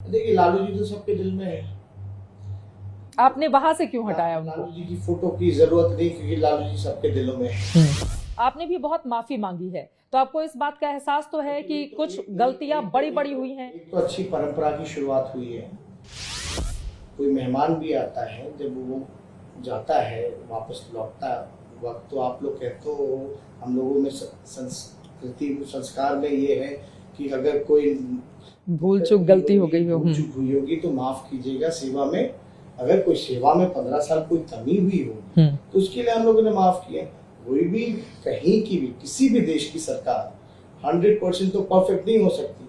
देखिए लालू जी तो सबके दिल में है। आपने वहां से क्यों हटाया उनको? लालू जी की फोटो की जरूरत नहीं, क्योंकि लालू जी सबके दिलों में है। आपने भी बहुत माफी मांगी है, तो आपको इस बात का एहसास तो है कि कुछ गलतियां बड़ी बड़ी हुई हैं। एक तो अच्छी परंपरा की शुरुआत हुई है। कोई मेहमान भी आता है, जब वो जाता है वापस लौटता वक्त, तो आप लोग कहते हो, हम लोगों में संस्कृति संस्कार में ये है कि अगर कोई भूल चूक गलती हो गई हो, भूल चूक हुई होगी तो माफ कीजिएगा। सेवा में अगर कोई सेवा में 15 साल कोई कमी हुई हो तो उसके लिए हम लोगों ने माफ किया। कोई भी कहीं की भी किसी भी देश की सरकार 100% तो परफेक्ट नहीं हो सकती,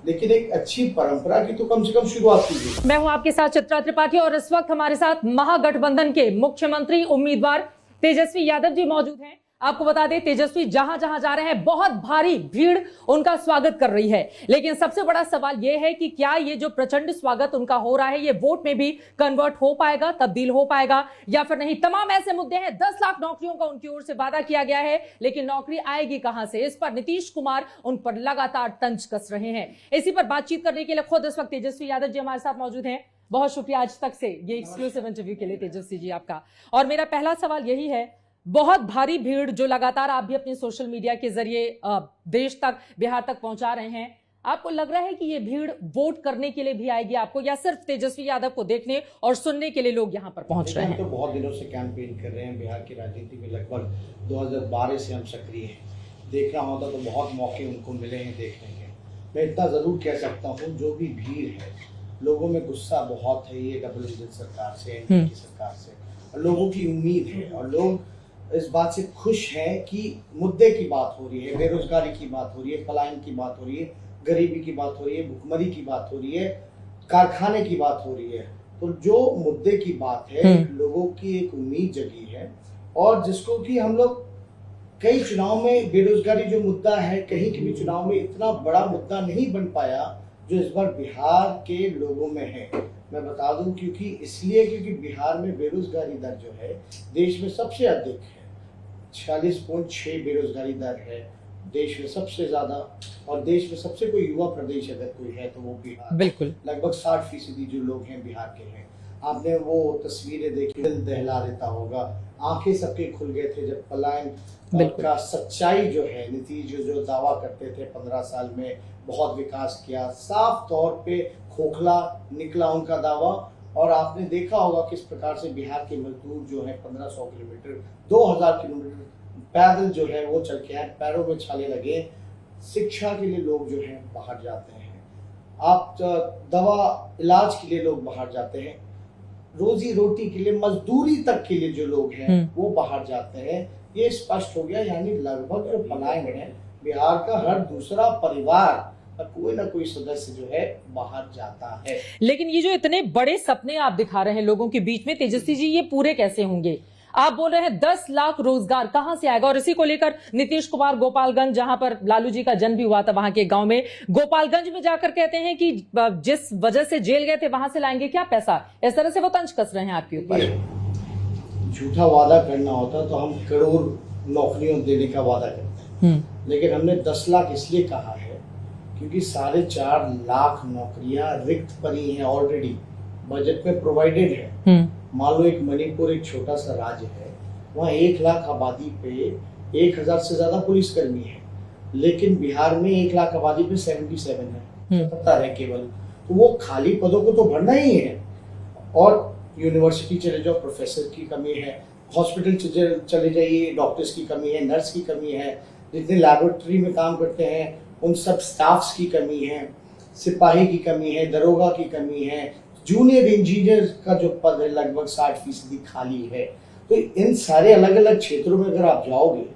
लेकिन एक अच्छी परंपरा की तो कम से कम शुरुआत कीजिए। मैं हूं आपके साथ चित्रा त्रिपाठी और इस वक्त हमारे साथ महागठबंधन के मुख्यमंत्री उम्मीदवार तेजस्वी यादव जी मौजूद हैं। आपको बता दें, तेजस्वी जहां जहां जा रहे हैं बहुत भारी भीड़ उनका स्वागत कर रही है, लेकिन सबसे बड़ा सवाल यह है कि क्या ये जो प्रचंड स्वागत उनका हो रहा है ये वोट में भी कन्वर्ट हो पाएगा, तब्दील हो पाएगा या फिर नहीं। तमाम ऐसे मुद्दे हैं। 10 लाख नौकरियों का उनकी ओर से वादा किया गया है, लेकिन नौकरी आएगी कहां से, इस पर नीतीश कुमार उन पर लगातार तंज कस रहे हैं। इसी पर बातचीत करने के लिए खुद इस वक्त तेजस्वी यादव जी हमारे साथ मौजूद हैं। बहुत शुक्रिया आज तक से ये एक्सक्लूसिव इंटरव्यू के लिए तेजस्वी जी आपका। और मेरा पहला सवाल यही है, बहुत भारी भीड़ जो लगातार आप भी अपने सोशल मीडिया के जरिए देश तक, बिहार तक पहुंचा रहे हैं, आपको लग रहा है कि ये भीड़ वोट करने के लिए भी आएगी आपको, या सिर्फ तेजस्वी यादव को देखने और सुनने के लिए लोग यहां पर पहुंच रहे हैं? तो बहुत दिनों से कैंपेन कर रहे हैं बिहार की राजनीति में, लगभग 2012 से हम सक्रिय हैं। देखना होता तो बहुत मौके उनको मिले हैं देखने के। मैं इतना जरूर कह सकता हूँ, जो भी भीड़ है, लोगों में गुस्सा बहुत है ये डबल इंजन सरकार से, एनडीए की सरकार से, और लोगों की उम्मीद है और लोग इस बात से खुश हैं कि मुद्दे की बात हो रही है, बेरोजगारी की बात हो रही है, पलायन की बात हो रही है, गरीबी की बात हो रही है, भुखमरी की बात हो रही है, कारखाने की बात हो रही है। तो जो मुद्दे की बात है, लोगों की एक उम्मीद जगी है, और जिसको कि हम लोग कई चुनाव में, बेरोजगारी जो मुद्दा है कहीं के भी चुनाव में इतना बड़ा मुद्दा नहीं बन पाया जो इस बार बिहार के लोगों में है। मैं बता दूं, क्योंकि बिहार में बेरोजगारी दर जो है देश में सबसे अधिक है। 46.6 बेरोजगारी दर है देश में सबसे ज्यादा, और देश में सबसे कोई युवा प्रदेश अगर कोई है तो वो बिहार। बिल्कुल, लगभग 60% जो लोग हैं बिहार के हैं। आपने वो तस्वीरें देखी, दिल दहला देता होगा, आंखें सबके खुल गए थे जब पलायन का सच्चाई जो है, नीतीश जो दावा करते थे 15 साल में बहुत विकास किया, साफ तौर पे खोखला निकला उनका दावा। और आपने देखा होगा किस प्रकार से बिहार के मजदूर जो है 1500 किलोमीटर, 2000 किलोमीटर पैदल जो है वो चल के आए, पैरों में छाले लगे। शिक्षा के लिए लोग जो है बाहर जाते हैं, आप दवा इलाज के लिए लोग बाहर जाते हैं, रोजी रोटी के लिए, मजदूरी तक के लिए जो लोग हैं वो बाहर जाते हैं। ये स्पष्ट हो गया, यानी लगभग जो पलायन है, बिहार का हर दूसरा परिवार, कोई ना कोई सदस्य जो है बाहर जाता है। लेकिन ये जो इतने बड़े सपने आप दिखा रहे हैं लोगों के बीच में, तेजस्वी जी, ये पूरे कैसे होंगे? आप बोल रहे हैं 10 लाख रोजगार कहां से आएगा? और इसी को लेकर नीतीश कुमार गोपालगंज, जहां पर लालू जी का जन्म भी हुआ था, वहां के गांव में, गोपालगंज में जाकर कहते हैं कि जिस वजह से जेल गए थे वहां से लाएंगे क्या पैसा। इस तरह से वो तंज कस रहे हैं आपके ऊपर। झूठा वादा करना होता तो हम करोड़ नौकरियों देने का वादा करते हैं, लेकिन हमने 10 लाख इसलिए कहा है क्योंकि 4.5 लाख नौकरियां रिक्त पड़ी हैं, ऑलरेडी बजट में प्रोवाइडेड है। मान लो एक मणिपुर एक छोटा सा राज्य है, वहाँ 1 लाख आबादी पे 1000 से ज्यादा पुलिसकर्मी है, लेकिन बिहार में 1 लाख आबादी पे 77 है, 77 है केवल। तो वो खाली पदों को तो भरना ही है। और यूनिवर्सिटी चले जाओ, प्रोफेसर की कमी है, हॉस्पिटल चले जाइए, डॉक्टर्स की कमी है, नर्स की कमी है, जितने लैबोरेटरी में काम करते हैं उन सब स्टाफ्स की कमी है, सिपाही की कमी है, दरोगा की कमी है, जूनियर इंजीनियर का जो पद है लगभग 60% खाली है। तो इन सारे अलग अलग क्षेत्रों में अगर आप जाओगे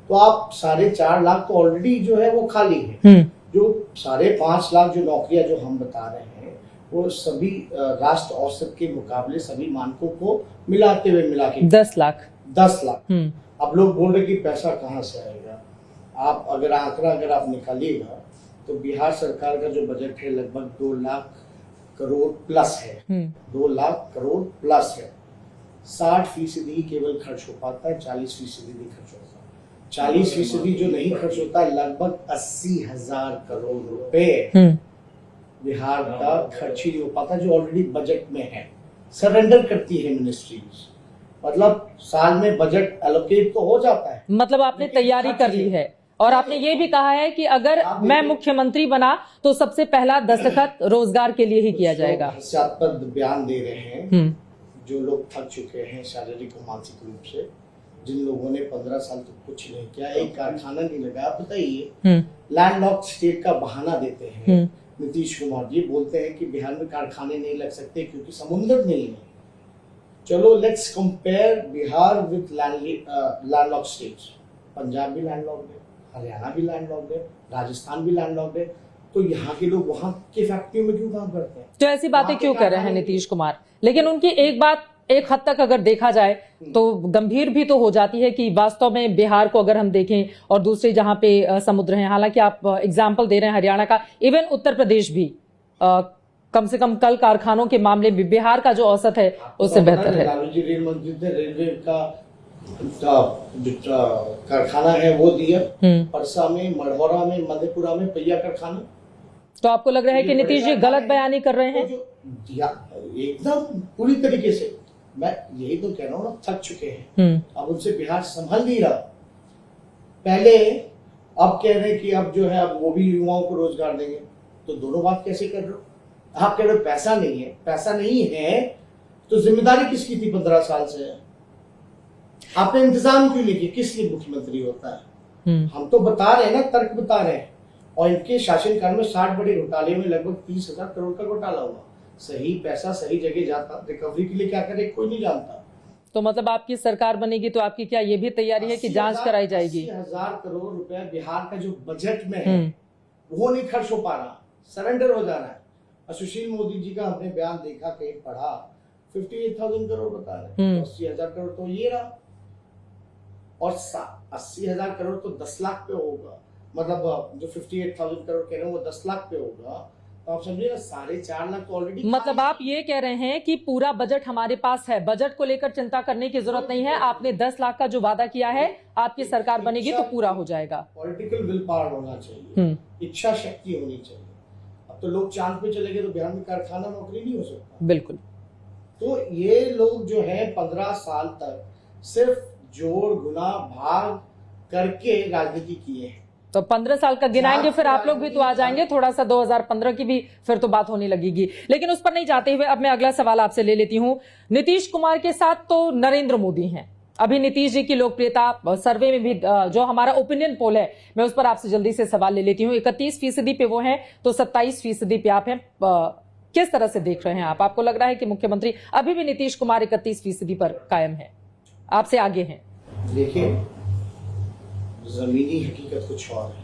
तो आप 4.5 लाख तो ऑलरेडी जो है वो खाली है। जो 5.5 लाख जो नौकरियां जो हम बता रहे हैं वो सभी राष्ट्र औसत के मुकाबले सभी मानकों को मिलाते हुए मिला के 10 लाख। अब लोग बोल रहे कि पैसा कहाँ से आएगा। आप अगर आंकड़ा अगर आप निकालिएगा तो बिहार सरकार का जो बजट है लगभग 2 लाख करोड़ प्लस है, 2 लाख करोड़ प्लस है। 60% ही केवल खर्च हो पाता है, 40% नहीं खर्च होता। 40% जो नहीं खर्च होता है लगभग 80,000 करोड़ रुपए बिहार का खर्च ही नहीं हो पाता, जो ऑलरेडी बजट में है। सरेंडर करती है मिनिस्ट्रीज, मतलब साल में बजट एलोकेट तो हो जाता है। मतलब आपने तैयारी कर ली है और आपने ये भी कहा है कि अगर मैं मुख्यमंत्री बना तो सबसे पहला दस्तखत रोजगार के लिए ही किया जाएगा। हास्यास्पद बयान दे रहे हैं जो लोग थक चुके हैं शारीरिक और मानसिक रूप से, जिन लोगों ने 15 साल तक कुछ नहीं किया, एक कारखाना नहीं लगाया। बताइए, लैंडलॉक्ड स्टेट का बहाना देते हैं नीतीश कुमार जी, बोलते हैं कि बिहार में कारखाने नहीं लग सकते क्योंकि समुद्र नहीं है। चलो let's compare Bihar with landlocked states. Punjab भी लैंडलॉक्ड है, हरियाणा भी लैंडलॉक्ड है, राजस्थान भी लैंडलॉक्ड है, तो यहाँ के लोग वहाँ के फैक्ट्रियों में क्यों काम करते हैं? तो ऐसी बातें क्यों कर रहे हैं नीतीश कुमार? लेकिन उनकी एक बात एक हद तक अगर देखा जाए तो गंभीर भी तो हो जाती है कि वास्तव में बिहार को अगर हम देखें और दूसरे जहां पे समुद्र हैं, हालांकि आप एग्जाम्पल दे रहे हैं हरियाणा का, इवन उत्तर प्रदेश भी कम से कम कल कारखानों के मामले में बिहार का जो औसत है उससे बेहतर है। लालू जी रेल मंत्री ने रेलवे का कारखाना है वो दिया, परसा में, मढ़ौरा में, मधेपुरा में पहिया कारखाना। तो आपको लग रहा है कि नीतीश जी गलत बयानी कर रहे हैं? एकदम पूरी तरीके से। मैं यही तो कह रहा हूँ ना, थक चुके हैं। अब उनसे बिहार संभल नहीं रहा। पहले अब कह रहे हैं कि अब जो है अब वो भी युवाओं को रोजगार देंगे, तो दोनों बात कैसे कर रहे हो? आप कह रहे हो पैसा नहीं है, पैसा नहीं है तो जिम्मेदारी किसकी थी 15 साल से? आपने इंतजाम क्यों नहीं किया? किस लिए मुख्यमंत्री होता है? हम तो बता रहे हैं ना, तर्क बता रहे हैं। और इनके शासनकाल में 60 बड़े घोटाले में लगभग 30,000 करोड़ का घोटाला हुआ। सही पैसा सही जगह जाता, रिकवरी के लिए क्या करे कोई नहीं जानता। तो मतलब आपकी सरकार बनेगी तो आपकी क्या ये भी तैयारी है कि जांच कराई जाएगी? 80,000 करोड़ रुपया बिहार का जो बजट में है वो नहीं खर्च हो पा रहा, सरेंडर हो जा रहा है। सुशील मोदी जी का हमने बयान देखा, कहीं पढ़ा, 58,000 करोड़ बता रहे, 80,000 करोड़ तो ये रहा, और 80,000 करोड़ तो 10 लाख पे होगा। मतलब जो 58,000 करोड़ कह रहे हैं वो 10 लाख पे होगा, तो आप समझिए 4.5 लाख तो ऑलरेडी। मतलब आप ये कह रहे हैं कि पूरा बजट हमारे पास है, बजट को लेकर चिंता करने की जरूरत नहीं है। आपने 10 लाख का जो वादा किया है, आपकी सरकार बनेगी तो पूरा हो जाएगा। पॉलिटिकल विल पावर होना चाहिए, इच्छा शक्ति होनी चाहिए। अब तो लोग चांद पे चले गए तो बिहार में कारखाना नौकरी नहीं हो सकता। बिल्कुल। तो ये लोग जो है 15 साल तक सिर्फ जोड़ गुना भाग करके राजनीति किए हैं। तो 15 साल का गिनाएंगे फिर आप लोग भी तो आ जाएंगे, थोड़ा सा 2015 की भी फिर तो बात होने लगेगी। लेकिन उस पर नहीं जाते हुए अब मैं अगला सवाल आपसे ले लेती हूं। नीतीश कुमार के साथ तो नरेंद्र मोदी हैं। अभी नीतीश जी की लोकप्रियता सर्वे में भी जो हमारा ओपिनियन पोल है, मैं उस पर आपसे जल्दी से सवाल ले लेती हूँ। 31% पे वो हैं तो 27% पे आप हैं। किस तरह से देख रहे हैं आप? आपको लग रहा है कि मुख्यमंत्री अभी भी नीतीश कुमार 31% पर कायम है, आपसे आगे हैं? देखिए, जमीनी हकीकत कुछ और है।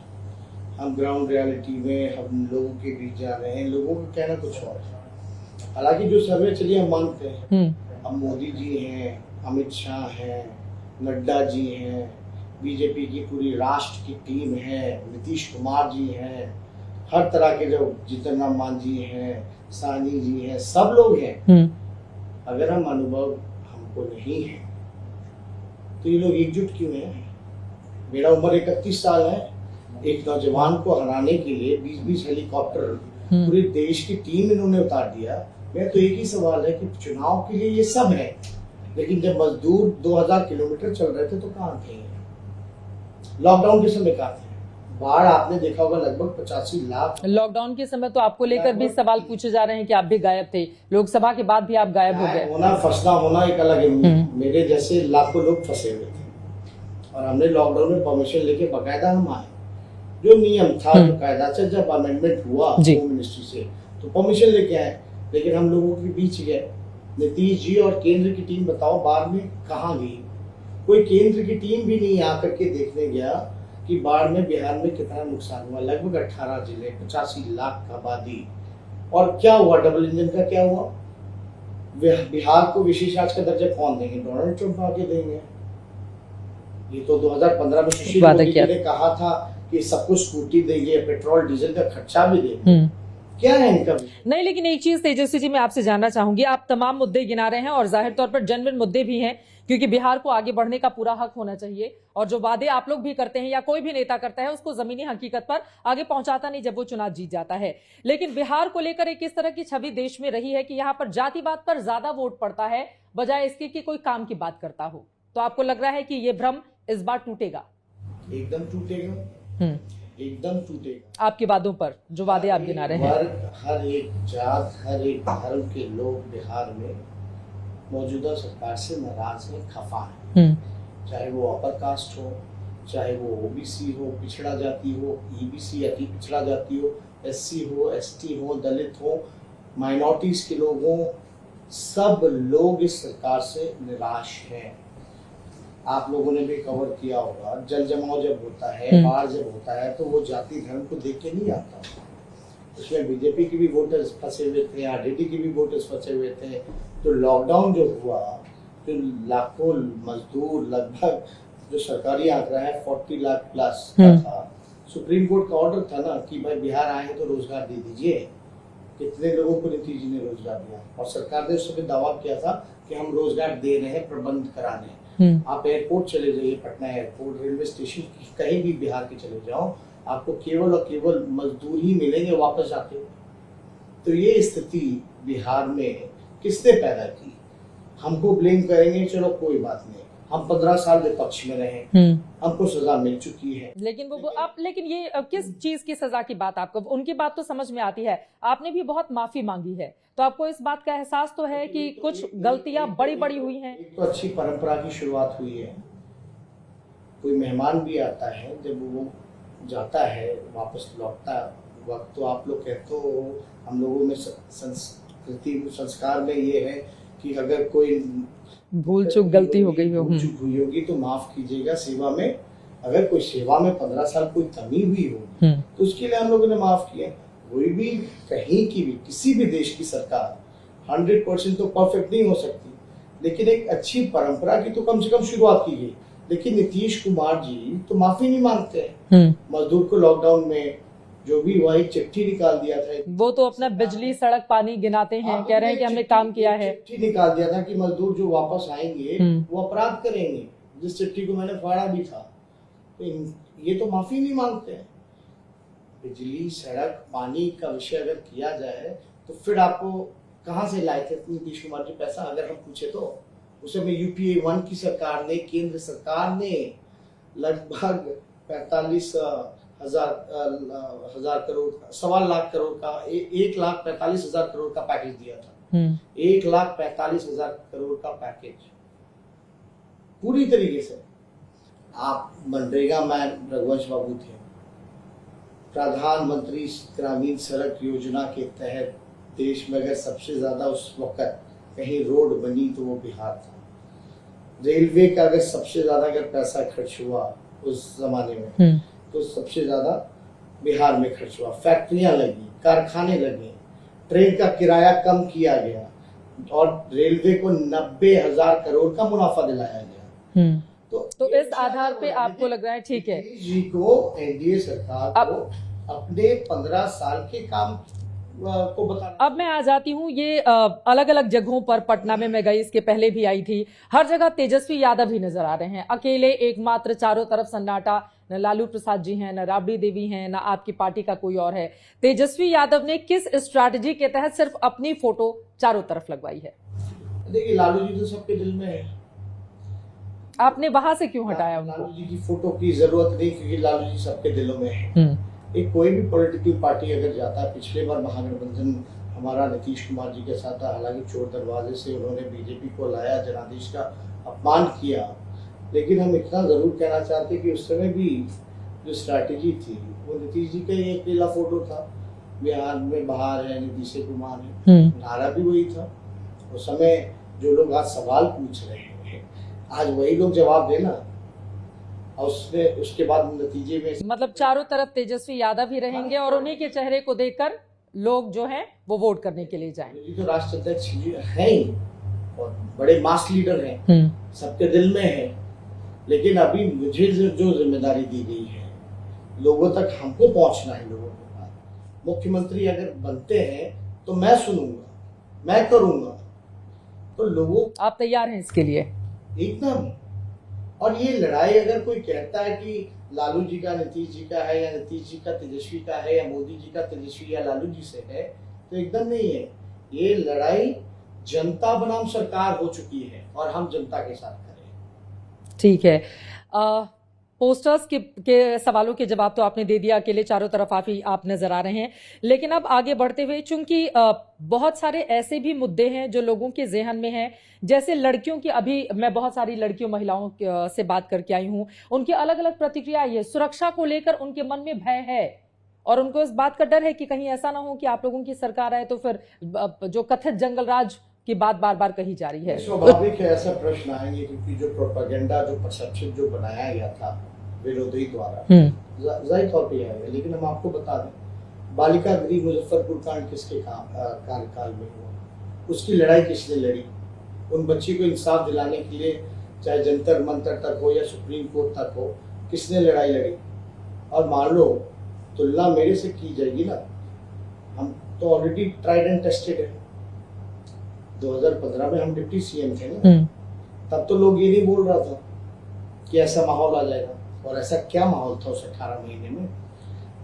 हम ग्राउंड रियलिटी में हम लोगों के बीच जा रहे हैं, लोगों का कहना कुछ और है। हालांकि जो सर्वे चलिए हम मानते हैं, अब मोदी जी हैं, अमित शाह हैं, नड्डा जी हैं, बीजेपी की पूरी राष्ट्र की टीम है, नीतीश कुमार जी हैं, हर तरह के जो जीतन राम मांझी हैं, सानी जी हैं, सब लोग हैं। अगर हम अनुभव हमको नहीं है तो ये लोग एकजुट क्यों हैं? मेरा उम्र 31 साल है। एक नौजवान को हराने के लिए 20-20 हेलीकॉप्टर पूरे देश की टीम इन्होंने उतार दिया। मैं तो एक ही सवाल है कि चुनाव के लिए ये सब है, लेकिन जब मजदूर 2000 किलोमीटर चल रहे थे तो कहाँ थे? लॉकडाउन के समय कहाँ थे? बाढ़ आपने देखा होगा, लगभग 85 लाख। लॉकडाउन के समय तो आपको लेकर भी सवाल पूछे जा रहे हैं कि आप भी गायब थे, लोकसभा के बाद भी आप गायब हो गए। होना फंसना होना एक अलग है। मेरे जैसे लाखों लोग फंसे हुए थे और हमने लॉकडाउन में परमिशन लेके बकायदा हम आए। जो नियम था बकायदा से, जब अमेंडमेंट हुआ होम मिनिस्ट्री से तो परमिशन लेके आए, लेकिन हम लोगों के बीच गए। नीतीश जी और केंद्र की टीम बताओ बाढ़ में कहाँ गई? कोई केंद्र की टीम भी नहीं आकर के देखने गया कि बाढ़ में बिहार में कितना नुकसान हुआ। लगभग 18 जिले, 85 लाख आबादी। और क्या हुआ? डबल इंजन का क्या हुआ? बिहार को विशेष राज्य का दर्जा कौन देंगे? डोनाल्ड ट्रंप आके देंगे। ये तो 2015 में सुशील मोदी जी ने कहा था कि सबको स्कूटी देंगे, पेट्रोल डीजल का खर्चा भी देंगे। क्या है इनका? नहीं, लेकिन एक चीज तेजस्वी जी मैं आपसे जानना चाहूंगी, आप तमाम मुद्दे गिना रहे हैं और जाहिर तौर पर जेन्युइन मुद्दे भी हैं, क्योंकि बिहार को आगे बढ़ने का पूरा हक होना चाहिए और जो वादे आप लोग भी करते हैं या कोई भी नेता करता है उसको जमीनी हकीकत पर आगे पहुंचाता नहीं जब वो चुनाव जीत जाता है। लेकिन बिहार को लेकर एक इस तरह की छवि देश में रही है कि यहाँ पर जातिवाद पर ज्यादा वोट पड़ता है बजाय इसके कि कोई काम की बात करता हो। तो आपको लग रहा है कि ये भ्रम इस बार टूटेगा? एकदम टूटेगा, एकदम टूटेगा। आपके वादों पर जो वादे आप गिना रहे हैं, हर एक जात, हर एक धर्म के लोग बिहार में मौजूदा सरकार से नाराज है, खफा है। चाहे वो अपर कास्ट हो, चाहे वो ओबीसी हो, पिछड़ा जाति हो, ईबीसी अति पिछड़ा जाति हो, एससी हो, एसटी हो, दलित हो, माइनॉरिटीज के लोग हो, सब लोग इस सरकार से निराश हैं। आप लोगों ने भी कवर किया होगा, जल जमाव जब होता है, बाढ़ जब होता है, तो वो जाति धर्म को देख के नहीं आता। उसमें बीजेपी के भी वोटर्स फंसे हुए थे, आरजेडी के भी वोटर्स फंसे हुए थे। तो लॉकडाउन जो हुआ, तो लाखों मजदूर, लगभग जो सरकारी आंकड़ा है 40 लाख प्लस का था। सुप्रीम कोर्ट का ऑर्डर था ना कि भाई बिहार आए हैं तो रोजगार दे दीजिए। कितने लोगों को नीतीश जी ने रोजगार दिया, और सरकार ने उस समय दावा किया था कि हम रोजगार दे रहे हैं, प्रबंध करा रहे हैं। आप एयरपोर्ट चले जाइए, पटना एयरपोर्ट, रेलवे स्टेशन, कहीं भी बिहार के चले जाओ, आपको केवल और केवल मजदूर ही मिलेंगे वापस आते। तो ये स्थिति बिहार में किसने पैदा की? हमको ब्लेम करेंगे, चलो कोई बात नहीं, हम 15 साल विपक्ष में रहे, हमको सजा मिल चुकी है। लेकिन ये किस चीज की सजा की बात? आपको उनकी बात तो समझ में आती है, आपने भी बहुत माफी मांगी है, तो आपको इस बात का एहसास तो है कि कुछ गलतियां बड़ी बड़ी हुई हैं। एक तो अच्छी परंपरा की शुरुआत हुई है। कोई मेहमान भी आता है, जब वो जाता है वापस लौटता वक्त, तो आप लोग कहते हो, हम लोगों में संस्कृति संस्कार में ये है कि अगर कोई भूल चूक गलती हो गई हो, चूक हुई होगी तो माफ कीजिएगा। सेवा में अगर कोई सेवा में 15 साल कोई कमी हुई हो तो उसके लिए हम लोगों ने माफ किया। कोई भी कहीं की भी किसी भी देश की सरकार 100% तो परफेक्ट नहीं हो सकती, लेकिन एक अच्छी परंपरा की तो कम से कम शुरुआत की गई। लेकिन नीतीश कुमार जी तो माफी नहीं मांगते हैं। मजदूर को लॉकडाउन में जो भी हुआ, एक चिट्ठी निकाल दिया था, वो तो अपना बिजली सड़क पानी गिनाते हैं, कह रहे हैं कि हमने काम किया है। चिट्ठी निकाल दिया था कि मजदूर जो वापस आएंगे वो अपराध करेंगे, जिस चिट्ठी को मैंने फाड़ा भी था। तो ये तो माफी नहीं मांगते हैं। बिजली सड़क पानी का विषय अगर किया जाए तो फिर आपको कहाँ से लाए थे नीतीश कुमार जी पैसा, अगर हम पूछे तो? उस समय यूपीए 1 की सरकार ने, केंद्र सरकार ने लगभग 45,000 करोड़, 1.25 लाख करोड़ का, 1,45,000 करोड़ का पैकेज दिया था। 1,45,000 करोड़ का पैकेज पूरी तरीके से। आप मनरेगा मैन रघुवंश बाबू थे, प्रधानमंत्री ग्रामीण सड़क योजना के तहत देश में अगर सबसे ज्यादा उस वक्त कहीं रोड बनी तो वो बिहार था। रेलवे का अगर सबसे ज्यादा अगर पैसा खर्च हुआ उस जमाने में तो सबसे ज्यादा बिहार में खर्च हुआ। फैक्ट्रियां लगी, कारखाने लगे, ट्रेन का किराया कम किया गया और रेलवे को 90,000 करोड़ का मुनाफा दिलाया गया। तो इस आधार पे आपको लग रहा है ठीक है जी को एनडीए सरकार को अपने 15 साल के काम को बताना। अब मैं आ जाती हूँ, ये अलग अलग जगहों पर, पटना में मैं गई, इसके पहले भी आई थी, हर जगह तेजस्वी यादव ही नजर आ रहे हैं, अकेले एकमात्र, चारों तरफ सन्नाटा। न लालू प्रसाद जी हैं, न राबड़ी देवी हैं, न आपकी पार्टी का कोई और है। तेजस्वी यादव ने किस स्ट्रैटेजी के तहत सिर्फ अपनी फोटो चारों तरफ लगवाई है? देखिए, लालू जी तो सबके दिल में है। आपने वहां से क्यों हटाया उनको? लालू जी की फोटो की जरूरत नहीं, क्योंकि लालू जी सबके दिलों में है। एक कोई भी पॉलिटिकल पार्टी अगर जाता है, पिछले बार महागठबंधन हमारा नीतीश कुमार जी के साथ था, हालांकि चोर दरवाजे से उन्होंने बीजेपी को लाया, जनादेश का अपमान किया, लेकिन हम इतना जरूर कहना चाहते कि उस समय भी जो स्ट्रैटेजी थी वो नीतीश जी का ही अकेला फोटो था। बिहार में बाहर है, नीतीश कुमार है, नारा भी वही था। उस समय जो लोग आज सवाल पूछ रहे हैं, आज वही लोग जवाब देना, और उसके बाद नतीजे में मतलब चारों तरफ तेजस्वी यादव ही रहेंगे और उन्हीं के चेहरे को देखकर लोग जो हैं वो वोट करने के लिए जाएंगे। तो राष्ट्र अध्यक्ष है ही और बड़े मास लीडर हैं, सबके दिल में है। लेकिन अभी मुझे जो जिम्मेदारी दी गई है, लोगों तक हमको पहुंचना है, लोगों के पास। मुख्यमंत्री अगर बनते हैं तो मैं सुनूंगा, मैं करूंगा। तो लोगों आप तैयार हैं इसके लिए? एकदम। और ये लड़ाई अगर कोई कहता है कि लालू जी का नीतीश जी का है, या नीतीश जी का तेजस्वी का है, या मोदी जी का तेजस्वी या लालू जी से है, तो एकदम नहीं है। ये लड़ाई जनता बनाम सरकार हो चुकी है और हम जनता के साथ करें। ठीक है। पोस्टर्स के सवालों के जवाब तो आपने दे दिया, अकेले चारों तरफ आप नजर आ रहे हैं। लेकिन अब आगे बढ़ते हुए, चूंकि बहुत सारे ऐसे भी मुद्दे हैं जो लोगों के जेहन में हैं, जैसे लड़कियों की, अभी मैं बहुत सारी लड़कियों महिलाओं से बात करके आई हूं, उनकी अलग अलग प्रतिक्रिया आई है। सुरक्षा को लेकर उनके मन में भय है और उनको इस बात का डर है कि कहीं ऐसा ना हो कि आप लोगों की सरकार आए तो फिर जो कथित जंगल राज की बात बार बार कही जा रही है। स्वाभाविक है, ऐसा प्रश्न आएंगे, क्योंकि जो प्रोपेगेंडा, जो परसेप्शन जो बनाया गया था विरोधी द्वारा, जाहिर तौर पे आएगा। लेकिन हम आपको बता दें, बालिका गृह मुजफ्फरपुर कांड किसके कार्यकाल में हुआ? उसकी लड़ाई किसने लड़ी? उन बच्ची को इंसाफ दिलाने के लिए, चाहे जंतर मंतर तक हो या सुप्रीम कोर्ट तक हो, किसने लड़ाई लड़ी? और मान लो तुलना मेरे से की जाएगी ना, हम तो ऑलरेडी ट्राइड एंड टेस्टेड है। 2015 में हम डिप्टी सीएम थे ना, तब तो लोग ये नहीं बोल रहा था कि ऐसा माहौल आ जाएगा। और ऐसा क्या माहौल था उस 18 महीने में,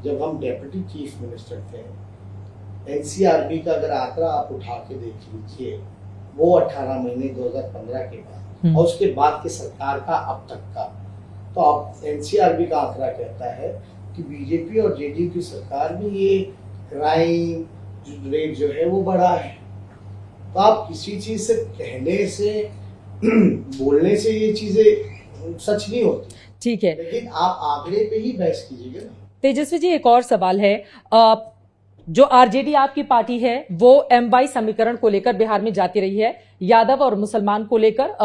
जब हम डेप्यूटी चीफ मिनिस्टर थे। एनसीआरबी का अगर आंकड़ा आप उठा के देख लीजिए, वो 18 महीने 2015 के बाद और उसके बाद की सरकार का अब तक का, तो अब एनसीआरबी का आंकड़ा कहता है कि बीजेपी और जेडीयू की सरकार में ये क्राइम रेट जो है वो बढ़ा है। तो आप किसी चीज से कहने से बोलने से ये चीजें सच नहीं होती। ठीक है, लेकिन आप आंकड़े पे ही बहस कीजिएगा ना। तेजस्वी जी, एक और सवाल है। जो आरजेडी आपकी पार्टी है वो MY समीकरण को लेकर बिहार में जाती रही है, यादव और मुसलमान को लेकर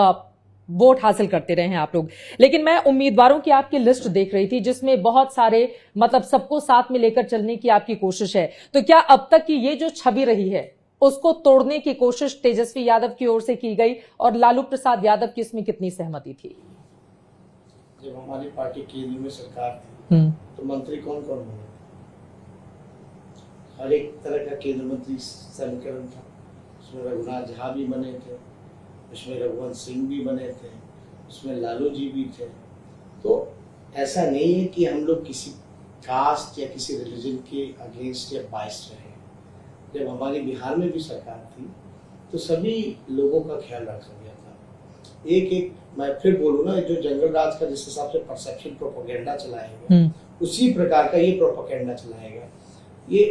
वोट हासिल करते रहे हैं आप लोग। लेकिन मैं उम्मीदवारों की आपकी लिस्ट देख रही थी जिसमें बहुत सारे, मतलब सबको साथ में लेकर चलने की आपकी कोशिश है। तो क्या अब तक की ये जो छवि रही है उसको तोड़ने की कोशिश तेजस्वी यादव की ओर से की गई, और लालू प्रसाद यादव की इसमें कितनी सहमति थी? जब हमारी पार्टी केंद्र में सरकार थी तो मंत्री कौन कौन बने? हर एक तरह का केंद्र मंत्री समीकरण था। उसमें रघुनाथ झा भी बने थे, उसमें रघुवंश सिंह भी बने थे, उसमें लालू जी भी थे। तो ऐसा नहीं है कि हम लोग किसी कास्ट या किसी रिलीजन के अगेंस्ट या बाइस रहे। जब हमारी बिहार में भी सरकार थी तो सभी लोगों का ख्याल रखा गया था। एक मैं फिर बोलूँ ना, जो जंगल राज का जिस हिसाब से परसेप्शन प्रोपेगेंडा चलाएगा, उसी प्रकार का ये प्रोपेगेंडा चलाएगा। ये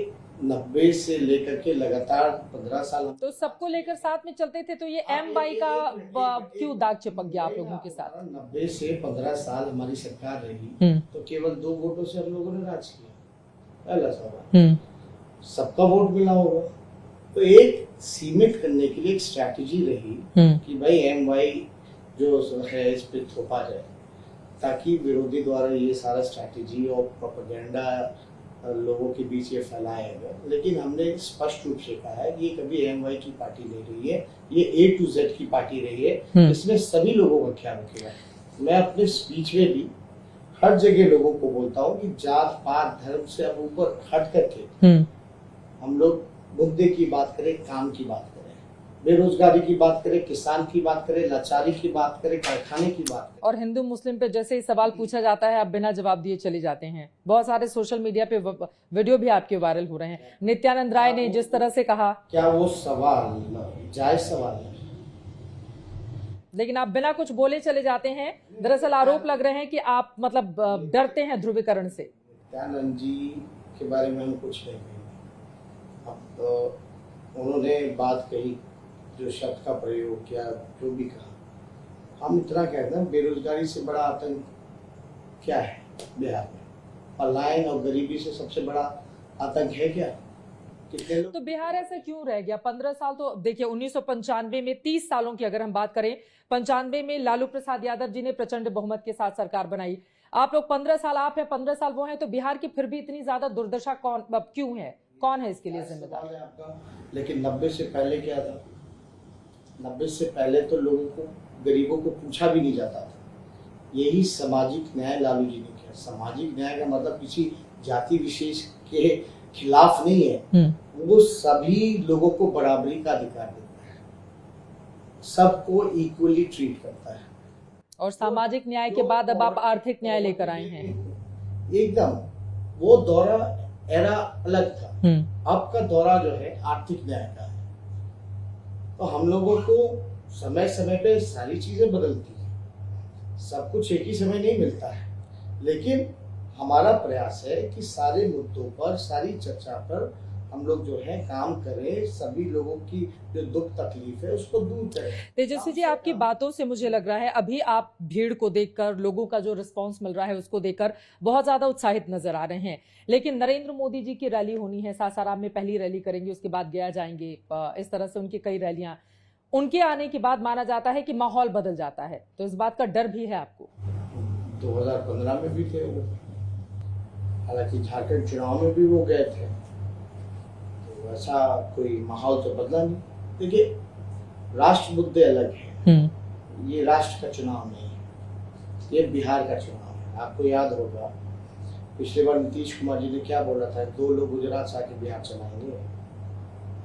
90 से लेकर के लगातार 15 साल तो सबको लेकर साथ में चलते थे, तो ये MY का क्यों दाग चिपक गया आप लोगों के साथ? 90 से 15 साल हमारी सरकार रही तो केवल 2 वोटों से हम लोगों ने राज किया। पहला सवाल, सबका वोट मिला होगा। तो एक सीमित करने के लिए एक स्ट्रैटेजी रही कि भाई MY जो है इस पे थोपा जाए, ताकि विरोधी द्वारा ये सारा स्ट्रैटेजी और प्रोपेगेंडा लोगों के बीच ये फैलाया गया। लेकिन हमने स्पष्ट रूप से कहा है कि ये कभी MY की पार्टी नहीं रही है, ये A to Z की पार्टी रही है, इसमें सभी लोगों का ख्याल रखेगा। मैं अपने स्पीच में भी हर जगह लोगों को बोलता हूँ कि जात पात धर्म से अब ऊपर हट करके हम लोग मुद्दे की बात करें, काम की बात करें, बेरोजगारी की बात करें, किसान की बात करें, लाचारी की बात करें, कारखाने की बात करें। और हिंदू मुस्लिम पे जैसे ही सवाल पूछा जाता है आप बिना जवाब दिए चले जाते हैं। बहुत सारे सोशल मीडिया पे वीडियो भी आपके वायरल हो रहे हैं। नित्यानंद राय ने जिस तरह से कहा, क्या वो सवाल जायज सवाल है? लेकिन आप बिना कुछ बोले चले जाते हैं। दरअसल आरोप लग रहे हैं कि आप मतलब डरते हैं ध्रुवीकरण से। नित्यानंद जी के बारे में हम कुछ नहीं कहेंगे। अब तो उन्होंने बात कही, जो शब्द का प्रयोग किया, जो भी कहा, हम इतना कहते हैं, बेरोजगारी से बड़ा आतंक क्या है बिहार में? पलायन और गरीबी से सबसे बड़ा आतंक है क्या? कितने लोग? तो बिहार ऐसा क्यों रह गया? 15 साल तो देखिए, 1995 में 30 सालों की अगर हम बात करें, 95 में लालू प्रसाद यादव जी ने प्रचंड बहुमत के साथ सरकार बनाई। आप लोग 15 साल आप है, 15 साल वो है, तो बिहार की फिर भी इतनी ज्यादा दुर्दशा क्यों है? कौन है इसके लिए जिम्मेदार? है आपका। लेकिन 90 से पहले क्या था? 90 से पहले तो लोगों को, गरीबों को पूछा भी नहीं जाता था। यही सामाजिक न्याय लालू जी ने किया। सामाजिक न्याय का मतलब किसी जाति विशेष के खिलाफ नहीं है, वो सभी लोगों को बराबरी का अधिकार देता है, सबको इक्वली ट्रीट करता है। और सामाजिक न्याय के बाद अब आप आर्थिक न्याय लेकर आए हैं। एकदम, वो दौरा एरा अलग था, अब का दौरा जो है आर्थिक न्याय का है। तो हम लोगों को समय समय पे सारी चीजें बदलती है, सब कुछ एक ही समय नहीं मिलता है, लेकिन हमारा प्रयास है कि सारे मुद्दों पर, सारी चर्चा पर हम लोग जो है काम करें, सभी लोगों की जो दुख तकलीफ है उसको दूर करें। तेजस्वी जी, आपकी बातों से मुझे लग रहा है अभी आप भीड़ को देखकर, लोगों का जो रिस्पांस मिल रहा है उसको देखकर बहुत ज्यादा उत्साहित नजर आ रहे हैं, लेकिन नरेंद्र मोदी जी की रैली होनी है, सासाराम में पहली रैली करेंगे, उसके बाद गया जाएंगे, इस तरह से उनकी कई रैलियां, उनके आने के बाद माना जाता है कि माहौल बदल जाता है, तो इस बात का डर भी है आपको? 2015 में भी थे वो, हालांकि झारखंड चुनाव में भी वो गए थे, तो ऐसा कोई माहौल तो बदला नहीं। देखिए, राष्ट्र मुद्दे अलग हैं, ये राष्ट्र का चुनाव नहीं है, ये बिहार का चुनाव है। आपको याद होगा पिछले बार नीतीश कुमार जी ने क्या बोला था, 2 लोग गुजरात से आके बिहार चलाएंगे।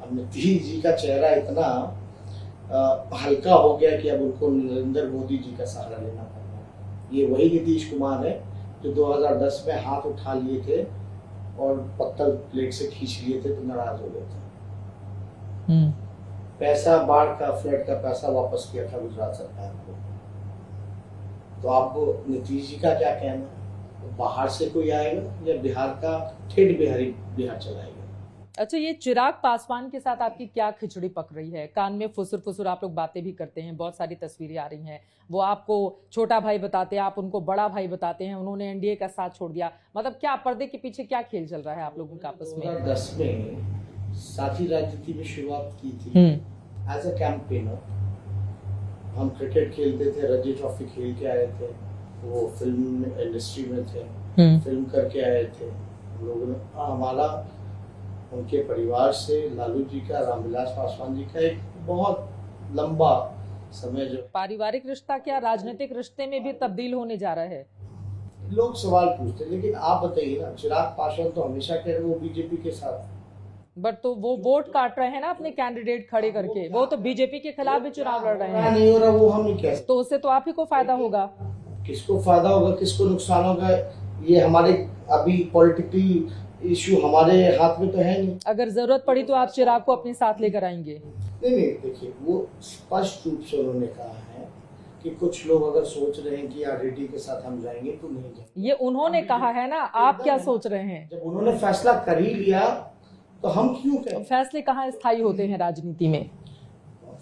अब नीतीश जी का चेहरा इतना हल्का हो गया कि अब उनको नरेंद्र मोदी जी का सहारा लेना पड़ रहा है। ये वही नीतीश कुमार है जो 2010 में हाथ उठा लिए थे और पत्तल प्लेट से खींच लिए थे तो नाराज हो गए थे। पैसा, बाढ़ का, फ्लड का पैसा वापस किया था गुजरात सरकार को। तो आप नीतीश जी का क्या कहना, बाहर से कोई आएगा या बिहार का ठेठ बिहारी बिहार चलाएगा? अच्छा, ये चिराग पासवान के साथ आपकी क्या खिचड़ी पक रही है? कान में फुसुर फुसुर आप लोग बातें भी करते हैं, बहुत सारी तस्वीरें आ रही हैं, वो आपको छोटा भाई बताते हैं, आप उनको बड़ा भाई बताते हैं, उन्होंने एनडीए का साथ छोड़ दिया, मतलब क्या पर्दे के पीछे क्या खेल चल रहा है आप लोगों का आपस में? 2010 में साथी राजनीति में शुरुआत की थी एज अ कैंपेनर। हम क्रिकेट खेलते थे, रणजी ट्रॉफी खेल के आए थे, वो फिल्म इंडस्ट्री में थे, फिल्म करके आए थे लोगों ने। हमारा उनके परिवार से, लालू जी का, रामविलास पासवान जी का एक बहुत लंबा समय जो पारिवारिक रिश्ता क्या राजनीतिक रिश्ते में भी तब्दील होने जा रहा है? लोग सवाल पूछते हैं, लेकिन आप बताइए ना, चिराग पासवान तो हमेशा कह रहे वो बीजेपी के साथ, बट तो वो वोट काट रहे हैं ना अपने कैंडिडेट खड़े करके, वो तो बीजेपी के खिलाफ भी चुनाव लड़ रहे हैं। नहीं हो रहा वो हम नहीं कह सकते, तो उससे तो आप ही को फायदा होगा। किसको फायदा होगा, किसको नुकसान होगा, ये हमारे अभी पॉलिटिकल इशू हमारे हाथ में तो है नहीं। अगर जरूरत पड़ी तो आप चिराग को अपने साथ लेकर आएंगे? नहीं, देखिए, वो स्पष्ट रूप से उन्होंने कहा है कि कुछ लोग अगर सोच रहे हैं कि आरजेडी के साथ हम जाएंगे तो नहीं जाएंगे। ये उन्होंने कहा है ना, आप क्या सोच रहे हैं? जब उन्होंने फैसला कर ही लिया तो हम क्यों कहें? फैसले कहाँ स्थायी होते हैं राजनीति में?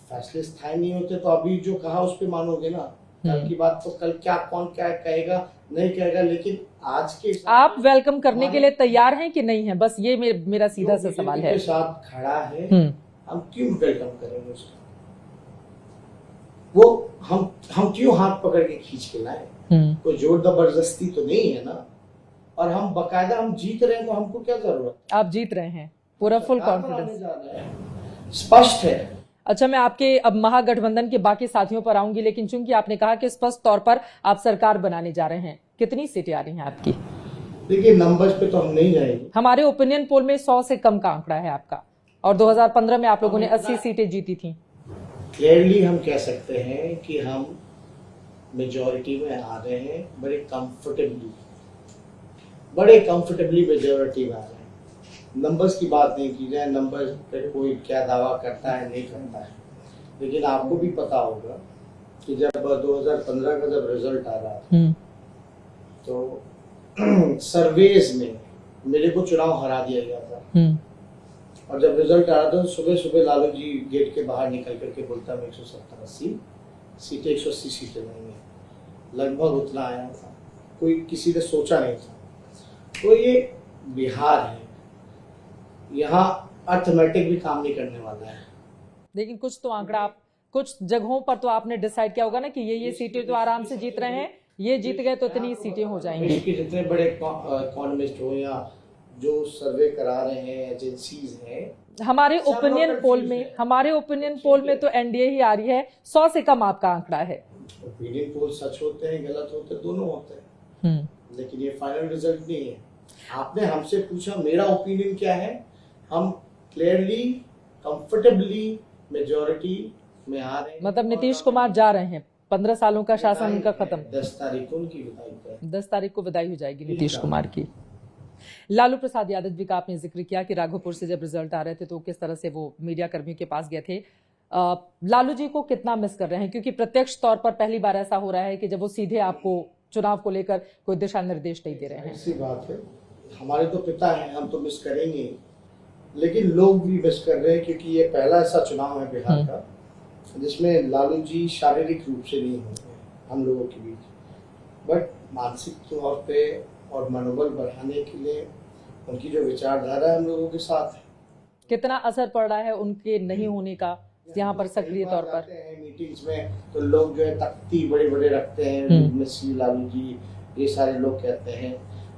फैसले स्थायी नहीं होते तो अभी जो कहा उस पे मानोगे ना, कल की बात तो कल क्या कौन क्या कहेगा नहीं कहेगा, लेकिन आज के आप वेलकम करने के लिए तैयार हैं कि नहीं है? बस ये मेरा सीधा सा सवाल है। के साथ खड़ा है, हम क्यों वेलकम करेंगे उसका? वो हम क्यों हाथ पकड़ के खींच के लाए? कोई जोर जबरदस्ती तो नहीं है ना, और हम बकायदा हम जीत रहे हैं तो हमको क्या जरूरत? आप जीत रहे हैं, पूरा फुल कॉन्फिडेंस, स्पष्ट है। अच्छा, मैं आपके अब महागठबंधन के बाकी साथियों पर आऊंगी, लेकिन चूंकि आपने कहा कि स्पष्ट तौर पर आप सरकार बनाने जा रहे हैं, कितनी सीटें आ रही हैं आपकी? देखिए, नंबर्स पे तो हम नहीं जाएंगे। हमारे ओपिनियन पोल में 100 से कम का आंकड़ा है आपका, और 2015 में आप लोगों ने 80 सीटें जीती थी। क्लियरली हम कह सकते हैं कि हम मेजॉरिटी में आ रहे हैं, बड़े कंफर्टेबली मेजॉरिटी में आ रहे हैं। नंबर्स की बात नहीं की जाए, नंबर्स पे कोई क्या दावा करता है नहीं करता है, लेकिन आपको भी पता होगा कि जब 2015 का जब रिजल्ट आ रहा था तो सर्वेज में मेरे को चुनाव हरा दिया गया था, और जब रिजल्ट आ रहा था सुबह सुबह लालू जी गेट के बाहर निकल करके बोलता है 170-80 सीटें, 180 सीटें लेंगे, लगभग उतना आया था, कोई किसी ने सोचा नहीं था। तो ये बिहार है, यहाँ अर्थमेटिक भी काम नहीं करने वाला है। लेकिन कुछ तो आंकड़ा आप, कुछ जगहों पर तो आपने डिसाइड किया होगा ना कि ये सीटें तो आराम से जीत रहे हैं, ये जीत गए तो इतनी सीटें हो जाएंगी। जितने बड़े इकोनॉमिस्ट हो या जो सर्वे करा रहे हैं एजेंसीज हैं, हमारे ओपिनियन पोल में तो एनडीए ही आ रही है। 100 से कम आपका आंकड़ा है। ओपिनियन पोल सच होते हैं, गलत होते हैं, दोनों होते हैं, लेकिन ये फाइनल रिजल्ट नहीं है। आपने हमसे पूछा मेरा ओपिनियन क्या है, हम क्लियरली कंफर्टेबली मेजॉरिटी में आ रहे हैं। मतलब नीतीश कुमार जा रहे हैं, 15 सालों का शासन उनका खत्म। 10 तारीख को उनकी विदाई है। 10 तारीख को विदाई हो जाएगी नीतीश कुमार की। लालू प्रसाद यादव जी का आपने जिक्र किया कि राघोपुर से जब रिजल्ट आ रहे थे तो किस तरह से वो मीडिया कर्मियों के पास गए थे। लालू जी को कितना मिस कर रहे हैं, क्योंकि प्रत्यक्ष तौर पर पहली बार ऐसा हो रहा है कि जब वो सीधे आपको चुनाव को लेकर कोई दिशा निर्देश नहीं दे रहे हैं। ऐसी बात है, हमारे तो पिता हैं, हम तो मिस करेंगे, लेकिन लोग भी मिस कर रहे हैं, क्योंकि ये पहला ऐसा चुनाव है बिहार का जिसमें लालू जी शारीरिक रूप से नहीं होंगे हम लोगों के बीच, बट मानसिक तौर पे और मनोबल बढ़ाने के लिए उनकी जो विचारधारा हम लोगों के साथ है। कितना असर पड़ रहा है उनके नहीं होने का यहाँ पर सक्रिय तौर पर? मीटिंग्स में तो लोग जो है तख्ती बड़े बड़े रखते हैं, मिस्सी लालू जी, ये सारे लोग कहते हैं।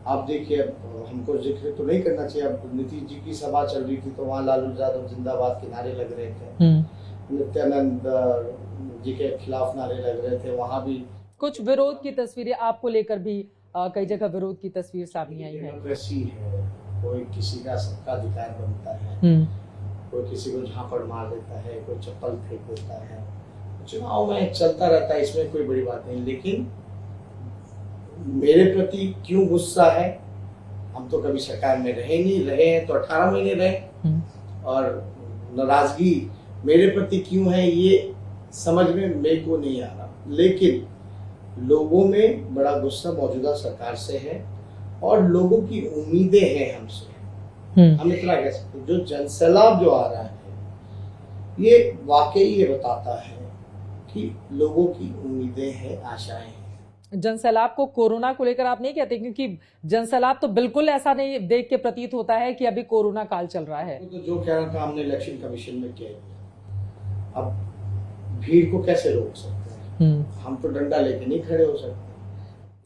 आप देखिए, अब हमको जिक्र तो नहीं करना चाहिए, अब नीतीश जी की सभा चल रही थी तो वहाँ लालू यादव जिंदाबाद के नारे लग रहे थे, नित्यानंद जी के खिलाफ नारे लग रहे थे, वहाँ भी कुछ विरोध की तस्वीरें आपको लेकर भी कई जगह विरोध की तस्वीर सामने आई है। डेमोक्रेसी है, कोई किसी का सबका अधिकार बनता है, कोई किसी को झापड़ मार देता है, कोई चप्पल फेंक देता है, चुनाव में चलता रहता है, इसमें कोई बड़ी बात नहीं। लेकिन मेरे प्रति क्यों गुस्सा है, हम तो कभी सरकार में रहे नहीं, रहे हैं तो 18 महीने रहे, और नाराजगी मेरे प्रति क्यों है ये समझ में मेरे को नहीं आ रहा, लेकिन लोगों में बड़ा गुस्सा मौजूदा सरकार से है और लोगों की उम्मीदें हैं हमसे। हम इतना कह सकते हैं, जो जनसैलाब जो आ रहा है ये वाकई ये बताता है कि लोगों की उम्मीदें हैं, आशाएं हैं। जनसैलाब को कोरोना को लेकर आप नहीं कहते, क्योंकि जनसैलाब तो बिल्कुल ऐसा नहीं देख के प्रतीत होता है कि अभी कोरोना काल चल रहा है। तो जो कह रहा था हमने इलेक्शन कमीशन में किया, अब भीड़ को कैसे रोक सकते हैं? हम तो डंडा लेके नहीं खड़े हो सकते।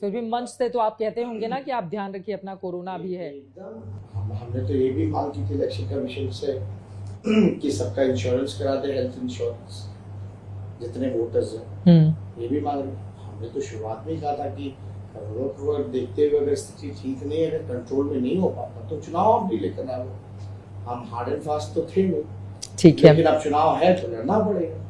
फिर भी मंच से तो आप कहते होंगे ना कि आप ध्यान रखिए अपना, कोरोना भी है। एकदम, हमने तो ये भी मांग की थी इलेक्शन कमीशन से कि सबका इंश्योरेंस करा दे, हेल्थ इंश्योरेंस, जितने वोटर्स हैं, ये भी मांग। हमने तो शुरुआत में ही कहा था कि करोड़ों करोड़ देखते हुए अगर स्थिति ठीक नहीं है, अगर कंट्रोल में नहीं हो पाता तो चुनाव आप भी लेकर आओ। हम हार्ड एंड फास्ट तो थे नहीं, ठीक है, लेकिन अब चुनाव है तो लड़ना पड़ेगा।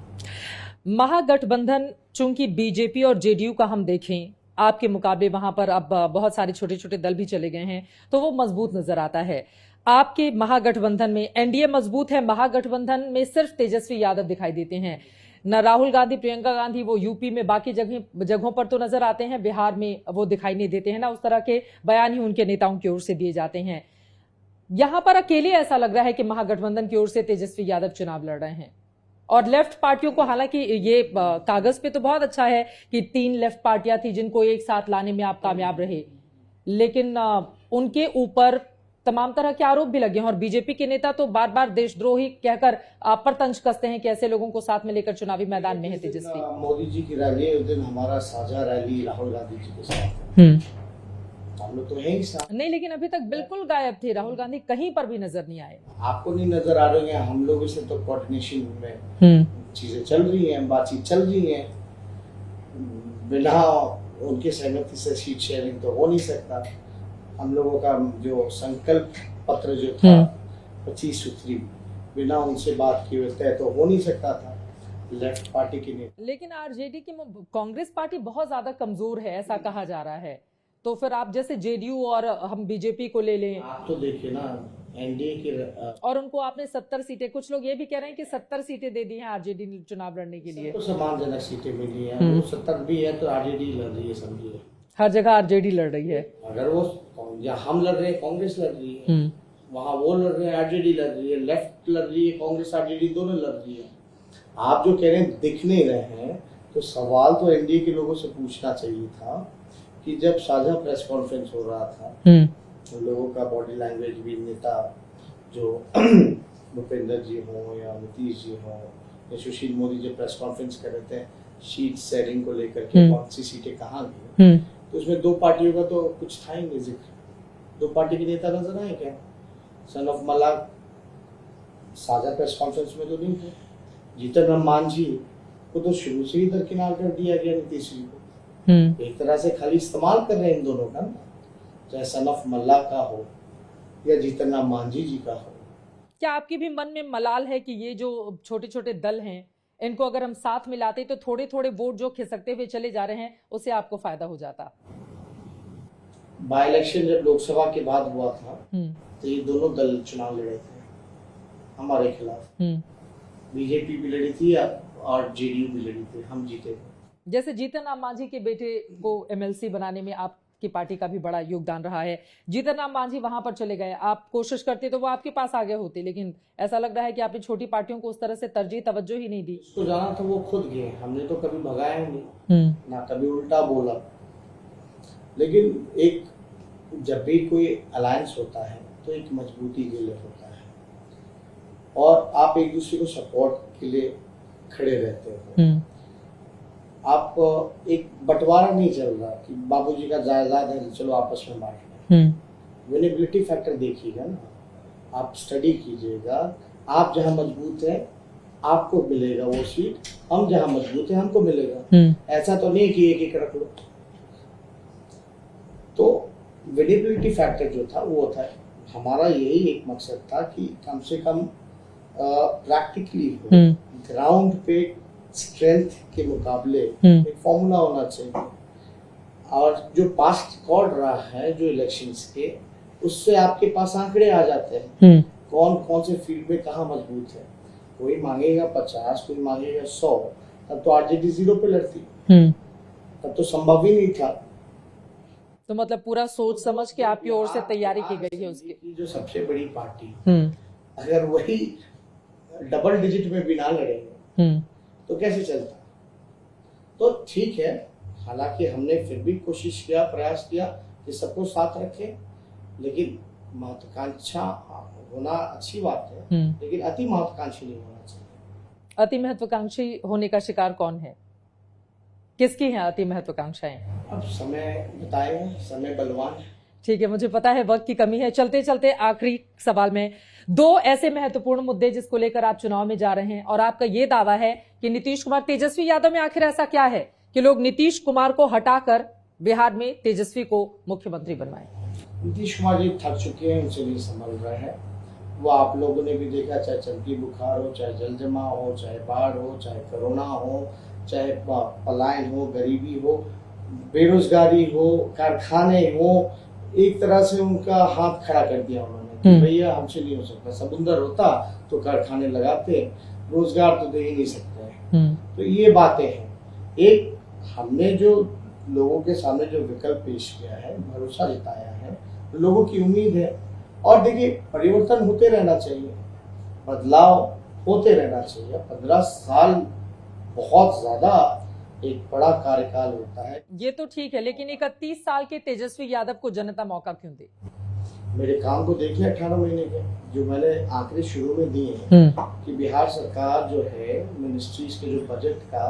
महागठबंधन, चूंकि बीजेपी और जेडीयू का हम देखें, आपके मुकाबले वहां पर अब बहुत सारे छोटे छोटे दल भी चले गए हैं, तो वो मजबूत नजर आता है। आपके महागठबंधन में एनडीए मजबूत है, महागठबंधन में सिर्फ तेजस्वी यादव दिखाई देते हैं। न राहुल गांधी, प्रियंका गांधी वो यूपी में बाकी जगहों पर तो नजर आते हैं, बिहार में वो दिखाई नहीं देते हैं ना, उस तरह के बयान ही उनके नेताओं की ओर से दिए जाते हैं। यहां पर अकेले ऐसा लग रहा है कि महागठबंधन की ओर से तेजस्वी यादव चुनाव लड़ रहे हैं, और लेफ्ट पार्टियों को, हालांकि ये कागज पे तो बहुत अच्छा है कि 3 लेफ्ट पार्टियां थी जिनको एक साथ लाने में आप कामयाब रहे, लेकिन उनके ऊपर तमाम तरह के आरोप भी लगे हैं, और बीजेपी के नेता तो बार बार देशद्रोही कहकर आप पर तंज कसते हैं कि ऐसे लोगों को साथ में लेकर चुनावी मैदान में है तेजस्वी। मोदी जी की रैली है, उस दिन हमारा साझा रैली राहुल गांधी जी के साथ, हम लोग तो हैं ही साथ। नहीं, लेकिन अभी तक बिल्कुल गायब थे, राहुल गांधी कहीं पर भी नजर नहीं आए। आपको नहीं नजर आ रहे हैं, हम लोगों से तो कोऑर्डिनेशन में चीजें चल रही हैं, बातचीत चल रही है, बिना उनके सहमति से सीट शेयरिंग तो हो नहीं सकता। हम लोगों का जो संकल्प पत्र जो था 25 सूत्री, बिना उनसे बात किए तय तो हो नहीं सकता था लेफ्ट पार्टी के लिए। लेकिन आरजेडी की कांग्रेस पार्टी बहुत ज्यादा कमजोर है, ऐसा कहा जा रहा है, तो फिर आप जैसे जेडीयू और हम बीजेपी को ले लें, आप तो देखिए ना एनडीए के, और उनको आपने 70 सीटें, कुछ लोग ये भी कह रहे हैं कि 70 सीटें दे दी हैं आरजेडी ने चुनाव लड़ने के लिए। तो सम्मानजनक सीटें मिली हैं, वो 70 भी है तो आरजेडी लड़ रही है, समझिए हर जगह आरजेडी लड़ रही है। अगर वो या हम लड़ रहे हैं, कांग्रेस लड़ रही है, वहाँ वो लड़ रहे हैं, आरजेडी लड़ रही है, लेफ्ट लड़ रही है, कांग्रेस आरजेडी दोनों लड़ रही है। आप जो कह रहे हैं दिख नहीं रहे हैं, तो सवाल तो एनडीए के लोगों से पूछना चाहिए था कि जब साझा प्रेस कॉन्फ्रेंस हो रहा था, तो लोगों का बॉडी लैंग्वेज भी, नेता जो भूपेंद्र जी हो या नीतीश जी हो या सुशील मोदी जो प्रेस कॉन्फ्रेंस कर रहे थे सीट शेयरिंग को लेकर के, कौन सी सीटें कहाँ गई, तो उसमें 2 पार्टियों का तो कुछ था ही नहीं जिक्र। 2 पार्टी के नेता नजर आए क्या? सन ऑफ मलाक साझा प्रेस कॉन्फ्रेंस में तो नहीं थे। जीतन राम मांझी को तो शुरू से ही दरकिनार कर दिया गया नीतीश जी को, एक तरह से खाली इस्तेमाल कर रहे हैं इन दोनों का, चाहे सन ऑफ मल्ला का हो या जीतन राम मांझी जी का हो। क्या आपके भी मन में मलाल है कि ये जो छोटे छोटे दल हैं इनको अगर हम साथ मिलाते तो थोड़े थोड़े वोट जो खिसकते हुए चले जा रहे हैं उससे आपको फायदा हो जाता? बाई इलेक्शन जब लोकसभा के बाद हुआ था तो ये दोनों दल चुनाव लड़े थे हमारे खिलाफ। बीजेपी भी लड़ी थी और जेडीयू भी लड़ी थी, हम जीते थे। जैसे जीतन राम मांझी के बेटे को एमएलसी बनाने में आपकी पार्टी का भी बड़ा योगदान रहा है। जीतन राम मांझी वहां पर चले गए, आप कोशिश करते तो वो आपके पास आ गए होते, लेकिन ऐसा लग रहा है कि आपने छोटी पार्टियों को उस तरह से तरजीह तवज्जो ही नहीं दी। उसको जाना था वो खुद गए, हमने तो कभी भगाया नहीं ना कभी उल्टा बोला। लेकिन एक जब भी कोई अलायंस होता है तो एक मजबूती के लिए होता है और आप एक दूसरे को सपोर्ट के लिए खड़े रहते हो। आप एक बंटवारा नहीं चल रहा कि बाबूजी का जायदाद है चलो आपस में बांट लें। विनेबिलिटी फैक्टर देखिएगा ना, आप स्टडी कीजिएगा। आप जहां मजबूत हैं आपको मिलेगा वो सीट, हम जहां मजबूत हैं हमको मिलेगा। ऐसा तो नहीं कि एक एक रख लो। तो विनेबिलिटी फैक्टर जो था वो था, हमारा यही एक मकसद था कि कम से कम प्रैक्टिकली हो, ग्राउंड पे स्ट्रेंथ के मुकाबले एक फॉर्मूला होना चाहिए। और जो पास्ट रिकॉर्ड रहा है जो इलेक्शंस के, उससे आपके पास आंकड़े आ जाते हैं कौन कौन से फील्ड में कहाँ मजबूत है। कोई मांगेगा 50, कोई मांगेगा 100, तब तो आरजेडी 0 पे लड़ती, तब तो संभव ही नहीं था। तो मतलब पूरा सोच समझ के आपकी ओर से तैयारी की गई है उसकी। जो सबसे बड़ी पार्टी अगर वही डबल डिजिट में भी ना लड़ेंगे तो कैसे चलता। तो ठीक है, हालांकि हमने फिर भी कोशिश किया, प्रयास किया कि सबको साथ रखें, लेकिन महत्वाकांक्षा होना अच्छी बात है, लेकिन अति महत्वाकांक्षी नहीं होना चाहिए। अति महत्वाकांक्षी होने का शिकार कौन है? किसकी हैं अति महत्वाकांक्षाएं? अब समय बताएगा, समय बलवान है। ठीक है, मुझे पता है वक्त की कमी है। चलते चलते आखिरी सवाल में 2 ऐसे महत्वपूर्ण मुद्दे जिसको लेकर आप चुनाव में जा रहे हैं और आपका ये दावा है कि नीतीश कुमार, तेजस्वी यादव में आखिर ऐसा क्या है कि लोग नीतीश कुमार को हटाकर बिहार में तेजस्वी को मुख्यमंत्री बनवाएं? नीतीश कुमार जी थक चुके हैं, उनसे नहीं संभल रहे हैं। वो आप लोगों ने भी देखा, चाहे चमकी बुखार हो, चाहे जल जमा हो, चाहे बाढ़ हो, चाहे कोरोना हो, चाहे पलायन हो, गरीबी हो, बेरोजगारी हो, कारखाने हो, एक तरह से उनका हाथ खड़ा कर दिया उन्होंने कि भैया हमसे नहीं हो सकता। समुंदर होता तो कारखाने लगाते, रोजगार तो दे ही नहीं सकते। तो ये बातें हैं। एक हमने जो लोगों के सामने जो विकल्प पेश किया है, भरोसा जताया है, लोगों की उम्मीद है। और देखिए, परिवर्तन होते रहना चाहिए, बदलाव होते रहना चाहिए। 15 साल बहुत ज्यादा एक बड़ा कार्यकाल होता है। ये तो ठीक है, लेकिन 31 साल के तेजस्वी यादव को जनता मौका क्यों दे? मेरे काम को देखिए 18 महीने के, जो मैंने आंकड़े शुरू में दिए हैं कि बिहार सरकार जो है मिनिस्ट्रीज के जो बजट का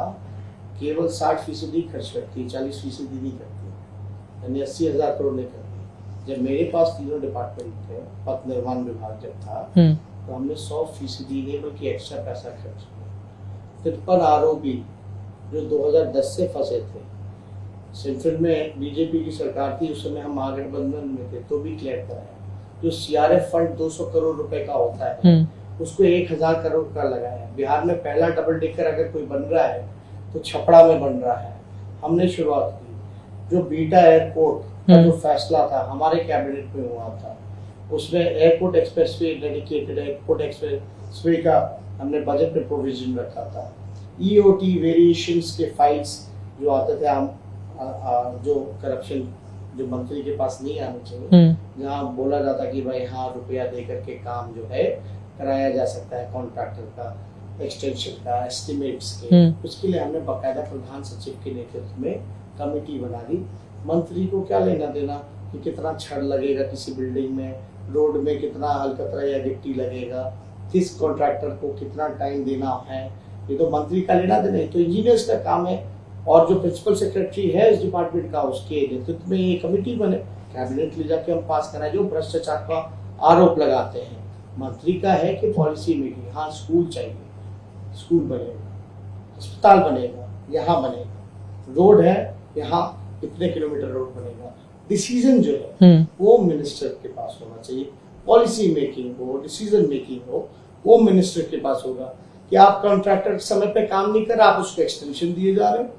केवल 60% खर्च करती है, 40% नहीं करती है, यानी 80,000 करोड़ नहीं करती। जब मेरे पास तीनों डिपार्टमेंट थे, पथ निर्माण विभाग जब था, तो हमने 100% नहीं बल्कि एक्स्ट्रा पैसा खर्च किया। 53 आरोपी जो 2010 से फंसे थे, सेंट्रल में बीजेपी की सरकार थी, उस समय हम महागठबंधन में थे, तो भी क्लियर कराया। जो सीआरएफ फंड 200 करोड़ रुपए का होता है, उसको 1000 करोड़ का लगाया। बिहार में पहला डबल डेकर अगर कोई बन रहा है तो छपड़ा में बन रहा है, हमने शुरुआत की। जो बीटा एयरपोर्ट का जो फैसला था हमारे कैबिनेट में हुआ था, उसमें airport expressway, dedicated airport expressway का हमने बजट में प्रोविजन रखा था। ईओटी वेरिएशंस के फाइल्स जो आते थे, हम जो करप्शन जो मंत्री के पास नहीं आने चाहिए, जहाँ बोला जाता कि भाई हाँ रुपया दे करके काम जो है कराया जा सकता है, कॉन्ट्रैक्टर का, एक्सटेंशन का, एस्टिमेट्स के, उसके लिए हमने बाकायदा प्रधान सचिव के नेतृत्व में कमेटी बना दी। मंत्री को क्या लेना देना कि कितना छड़ लगेगा किसी बिल्डिंग में, रोड में कितना अलकतरा या गिट्टी लगेगा, किस कॉन्ट्रैक्टर को कितना टाइम देना है, ये तो मंत्री का लेना देना है, तो इंजीनियर्स का काम है। और जो प्रिंसिपल सेक्रेटरी है इस डिपार्टमेंट का, उसके नेतृत्व में ये कमेटी बने, कैबिनेट ले जाके हम पास कराए। जो भ्रष्टाचार का आरोप लगाते हैं, मंत्री का है कि पॉलिसी मेकिंग, हाँ स्कूल चाहिए, स्कूल बनेगा, अस्पताल बनेगा, यहाँ बनेगा, रोड है यहाँ इतने किलोमीटर रोड बनेगा, डिसीजन जो है वो मिनिस्टर के पास होना चाहिए। पॉलिसी मेकिंग हो, डिसीजन मेकिंग हो, वो मिनिस्टर के पास होगा। कि आप कॉन्ट्रैक्टर समय पे काम नहीं कर रहे, आप उसको एक्सटेंशन दिए जा रहे हो।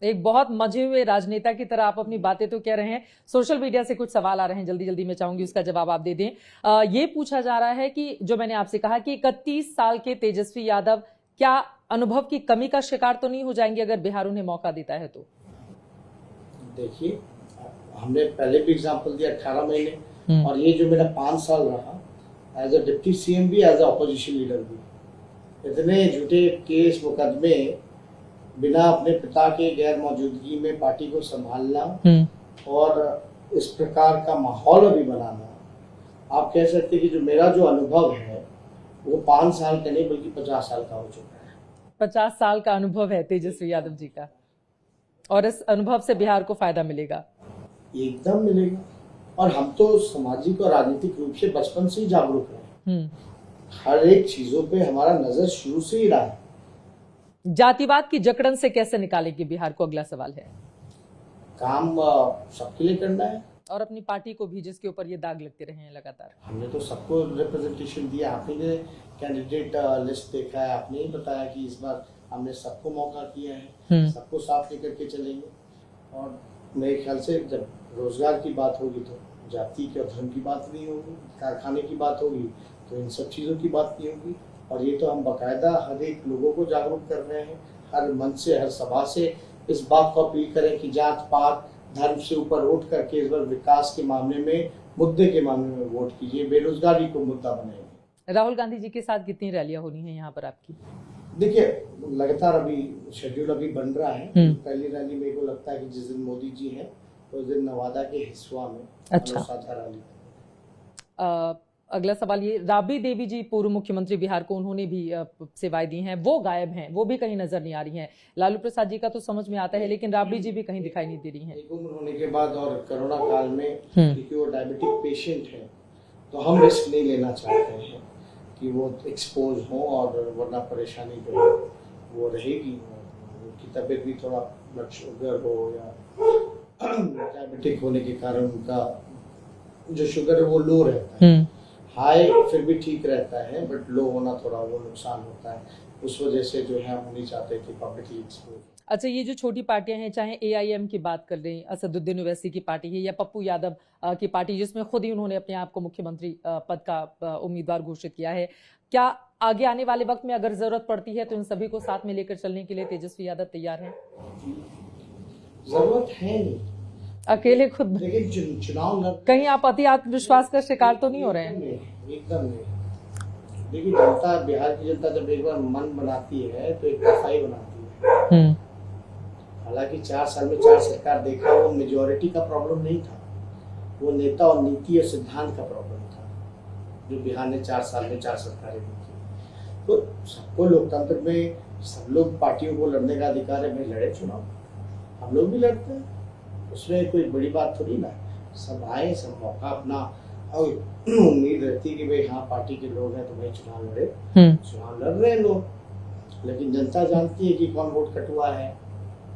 एक बहुत मजे हुए राजनेता की तरह आप अपनी बातें तो कह रहे हैं। सोशल मीडिया से कुछ सवाल आ रहे हैं, जल्दी जल्दी मैं चाहूंगी उसका जवाब आप दे दें। ये पूछा जा रहा है कि जो मैंने आपसे कहा कि 31 साल के तेजस्वी यादव क्या अनुभव की कमी का शिकार तो नहीं हो जाएंगे अगर बिहार उन्हें मौका देता है तो? देखिए, हमने पहले भी एग्जांपल दिया 18 महीने, और ये जो मेरा 5 साल रहा एज अ डिप्टी सीएम भी, एज अ ऑपोजिशन लीडर भी, इतने झूठे केस मुकदमे बिना अपने पिता के गैर मौजूदगी में पार्टी को संभालना और इस प्रकार का माहौल अभी बनाना, आप कह सकते हैं कि जो मेरा जो अनुभव है वो 5 साल का नहीं बल्कि 50 साल का हो चुका है। 50 साल का अनुभव है तेजस्वी यादव जी का, और इस अनुभव से बिहार को फायदा मिलेगा? एकदम मिलेगा। और हम तो सामाजिक और राजनीतिक रूप से बचपन से ही जागरूक हैं। हर एक चीजों पे हमारा नजर शुरू से ही रहा है। जातिवाद की जकड़न से कैसे निकालेंगे बिहार को, अगला सवाल है। काम सबके लिए करना है, और अपनी पार्टी को भी जिसके ऊपर ये दाग लगते रहे हैं लगातार। हमने तो सबको रिप्रेजेंटेशन दिया। आपने कैंडिडेट लिस्ट देखा है, आपने ही बताया कि इस बार हमने सबको मौका दिया है, सबको साथ लेकर के चलेंगे। और मेरे ख्याल से जब रोजगार की बात होगी तो जाति के और धर्म की बात नहीं होगी, कारखाने की बात होगी तो इन सब चीज़ों की बात नहीं होगी। और ये तो हम बाकायदा हर एक लोगों को जागरूक कर रहे हैं, हर मंच से, हर सभा से इस बात को अपील करें कि जात पात धर्म से ऊपर उठ करके इस बार विकास के मामले में, मुद्दे के मामले में वोट कीजिए, बेरोजगारी को मुद्दा बनाइए। राहुल गांधी जी के साथ कितनी रैलियां होनी है यहाँ पर आपकी? देखिए, लगातार अभी शेड्यूल अभी बन रहा है। पहली रैली मेरे को लगता है कि जिस दिन मोदी जी है उस दिन नवादा के हिस्सा में साझा रैली। अगला सवाल ये, राबड़ी देवी जी पूर्व मुख्यमंत्री बिहार को, उन्होंने भी सेवाएं दी हैं, वो गायब हैं, वो भी कहीं नजर नहीं आ रही हैं। लालू प्रसाद जी का तो समझ में आता है, लेकिन राबड़ी जी भी कहीं दिखाई नहीं दे रही हैं। एक उम्र होने के बाद और कोरोना काल में, क्योंकि वो डायबिटिक पेशेंट है, तो हम रिस्क नहीं लेना चाहते हैं कि वो एक्सपोज हो, और वरना परेशानी जो है वो रहेगी। उनकी तबीयत भी थोड़ा ब्लड शुगर हो या डायबिटिक होने के कारण उनका जो शुगर है वो लो रहता है। हाई फिर भी ठीक रहता है, बट लो होना थोड़ा वो नुकसान होता है। उस वजह से जो है हम नहीं चाहते कि पब्लिकली एक्सपोज। अच्छा, ये जो छोटी पार्टियां हैं, चाहे एआईएम की बात कर लें, असदुद्दीन ओवैसी की पार्टी है, या पप्पू यादव की पार्टी जिसमें खुद ही उन्होंने अपने आप को मुख्यमंत्री पद का उम्मीदवार घोषित किया है, क्या आगे आने वाले वक्त में अगर जरूरत पड़ती है तो इन सभी को साथ में लेकर चलने के लिए तेजस्वी यादव तैयार हैं? जरूरत है नहीं, अकेले खुद चुनाव कहीं आप अति आत्मविश्वास का शिकार तो नहीं हो रहे हैं? एकदम नहीं। देखिए, जनता, बिहार की जनता जब एक बार मन बनाती है तो एक दफाई बनाती है। हालांकि 4 साल में 4 सरकार देखा, वो मेजोरिटी का प्रॉब्लम नहीं था, वो नेता और नीति और सिद्धांत का प्रॉब्लम था जो बिहार ने 4 साल में 4 सरकारें दी थी। तो सबको लोकतंत्र में सब लोग पार्टियों को लड़ने का अधिकार है। भाई लड़े चुनाव, हम लोग भी लड़ते हैं, उसमें कोई बड़ी बात थोड़ी ना। सब आए, सब मौका अपना, और उम्मीद रहती है कि भाई हाँ पार्टी के लोग हैं तो भाई चुनाव लड़े। चुनाव लड़ रहे हैं लोग, लेकिन जनता जानती है कि कौन वोट कटुआ है,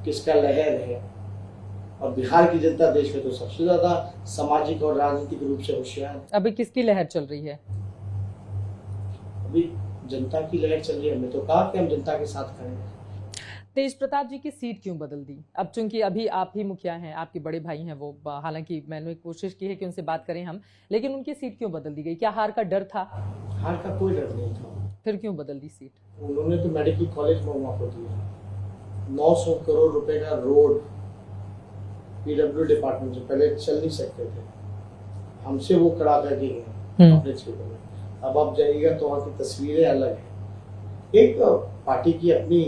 किसका लहर है। और बिहार की जनता देश में तो सबसे ज्यादा सामाजिक और राजनीतिक रूप से होशियार। अभी किसकी लहर चल रही है? अभी जनता की लहर चल रही है। हमने तो कहा कि हम जनता के साथ खड़े हैं। तेज प्रताप जी की सीट क्यों बदल दी? अब चूंकि अभी आप ही मुखिया हैं, आपके बड़े भाई हैं वो, हालांकि मैंने कोशिश की है कि उनसे बात करें हम, लेकिन उनकी सीट क्यों बदल दी गई? क्या हार का डर था? हार का कोई डर नहीं था। फिर क्यों बदल दी सीट? उन्होंने तो मेडिकल कॉलेज में मौका दिया, 900 करोड़ रुपए का रोड पीडब्ल्यू डिपार्टमेंट से, पहले चल नहीं सकते थे, हमसे वो करा करके गए अपने क्षेत्र में। अब आप जाइएगा तो वहाँ की तस्वीरें अलग है। एक पार्टी की अपनी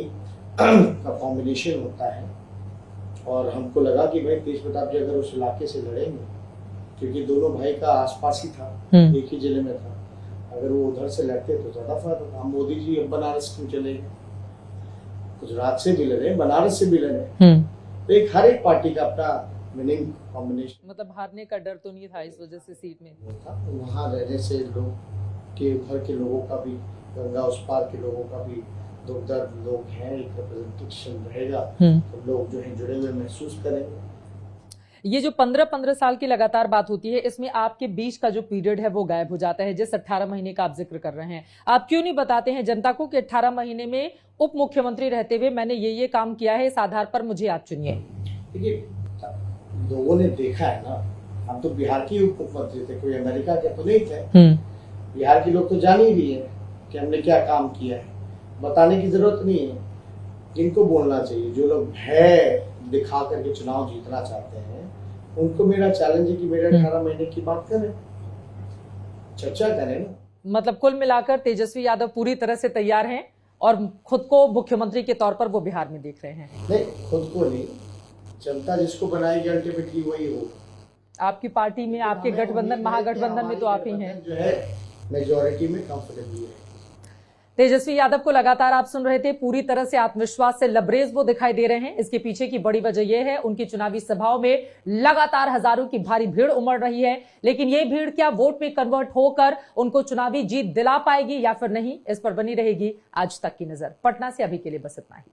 का कॉम्बिनेशन होता है, और हमको लगा कि भाई तेज प्रताप जी अगर उस इलाके से लड़ेंगे, क्योंकि दोनों भाई का आसपास ही था, एक ही जिले में था, अगर वो उधर से लड़ते तो ज्यादा फायदा था। मोदी जी अब बनारस क्यों चले गए? गुजरात से भी लड़े, बनारस से भी लड़े, तो एक हर एक पार्टी का अपना विनिंग कॉम्बिनेशन। मतलब हारने का डर तो नहीं था इस वजह से सीट में? वहाँ रहने से लोग के उधर के लोगों का भी, गंगा उस पार के लोगों का भी दुख दर्द लोग हैं, एक रिप्रेजेंटेशन रहेगा, तो लोग जो है जुड़े हुए महसूस करेंगे। ये जो 15-15 साल की लगातार बात होती है, इसमें आपके बीच का जो पीरियड है वो गायब हो जाता है, जिस 18 महीने का आप जिक्र कर रहे हैं। आप क्यों नहीं बताते हैं जनता को कि 18 महीने में उप मुख्यमंत्री रहते हुए मैंने ये काम किया है, इस आधार पर मुझे आप चुनिए? देखिए, लोगों ने देखा है ना, हम तो बिहार के उप मुख्यमंत्री थे, कोई अमेरिका के तो नहीं थे। बिहार के लोग तो जान ही रही है कि हमने क्या काम किया है, बताने की जरूरत नहीं है। इनको बोलना चाहिए, जो लोग भय दिखा करके चुनाव जीतना चाहते हैं, उनको मेरा चैलेंज है कि मेरे 18 महीने की बात करें, चर्चा करें ना। मतलब कुल मिलाकर तेजस्वी यादव पूरी तरह से तैयार हैं और खुद को मुख्यमंत्री के तौर पर वो बिहार में देख रहे हैं? नहीं, खुद को नहीं, जनता जिसको बनाएगी अल्टीमेटली वही हो। आपकी पार्टी में, आपके गठबंधन, महागठबंधन में तो आप ही हैं जो है मेजॉरिटी में कंफर्टेबल है। तेजस्वी यादव को लगातार आप सुन रहे थे, पूरी तरह से आत्मविश्वास से लबरेज वो दिखाई दे रहे हैं। इसके पीछे की बड़ी वजह यह है, उनकी चुनावी सभाओं में लगातार हजारों की भारी भीड़ उमड़ रही है। लेकिन ये भीड़ क्या वोट में कन्वर्ट होकर उनको चुनावी जीत दिला पाएगी या फिर नहीं, इस पर बनी रहेगी आज तक की नजर। पटना से अभी के लिए बस इतना ही।